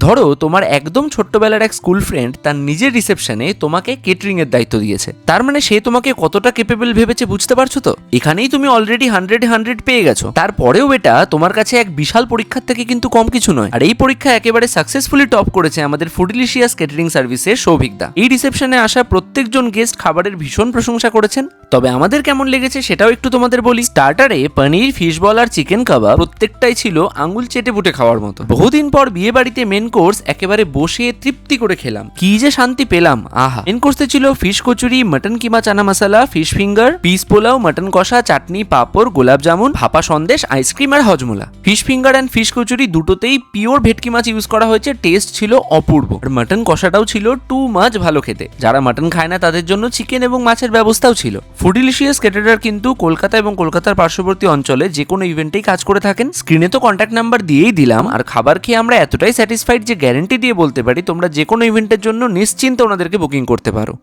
ধরো তোমার একদম ছোট্টবেলার এক স্কুল ফ্রেন্ড তার নিজের রিসেপশনে তোমাকে কেটারিং এর দায়িত্ব দিয়েছে। তার মানে সে তোমাকে কতটা কেপেবল ভেবেছে বুঝতে পারছো তো? এখানেই তুমি অলরেডি 100 পেয়ে গেছো। তারপরেও এটা তোমার কাছে এক বিশাল পরীক্ষার থেকে কিন্তু কম কিছু নয়। আর এই পরীক্ষা একেবারে সাকসেসফুলি টপ করেছে আমাদের ফুডিলিশিয়াস কেটারিং সার্ভিসের সৌভিকদা। এই রিসেপশনে আসা প্রত্যেকজন গেস্ট খাবারের ভীষণ প্রশংসা করেছেন। তবে আমাদের কেমন লেগেছে সেটাও একটু তোমাদের বলি। স্টার্টারে পনির, ফিশ বল আর চিকেন কাবাব প্রত্যেকটাই ছিল আঙুল চেটে পুটে খাওয়ার মতো। বহুদিন পর বিয়ে বাড়িতে মেন কোর্স একেবারে বসে তৃপ্তি করে খেলাম, কি যে শান্তি পেলাম, আহা। মেন কোর্সে ছিল ফিশ কচুরি, মটন কিমা চানা মশলা, ফিশ ফিঙ্গার, পিস পোলাও, মটন কষা, চাটনি, পাঁপড়, গোলাপ জামুন, ভাপা সন্দেশ, আইসক্রিম আর Hajmola. Fish finger and fish কচুরি দুটোতেই পিওর ভেটকি মাছ ইউজ করা হয়েছে, টেস্ট ছিল অপূর্ব। আর মটন কষাটাও ছিল টু মাচ ভালো খেতে। যারা মটন খায় না তাদের জন্য চিকেন এবং মাছের ব্যবস্থাও ছিল। ফুডিলিশিয়াস ক্যাটারার কিন্তু কলকাতা এবং কলকাতার পার্শ্ববর্তী অঞ্চলে যে কোনো ইভেন্টেই কাজ করে থাকেন। স্ক্রিনে তো কন্ট্যাক্ট নাম্বার দিয়েই দিলাম। আর খাবার খেয়ে আমরা এতটাই স্যাটিসফাইড যে গ্যারেন্টি দিয়ে বলতে পারি তোমরা যে কোনো ইভেন্টের জন্য নিশ্চিন্তে ওনাদেরকে বুকিং করতে পারো।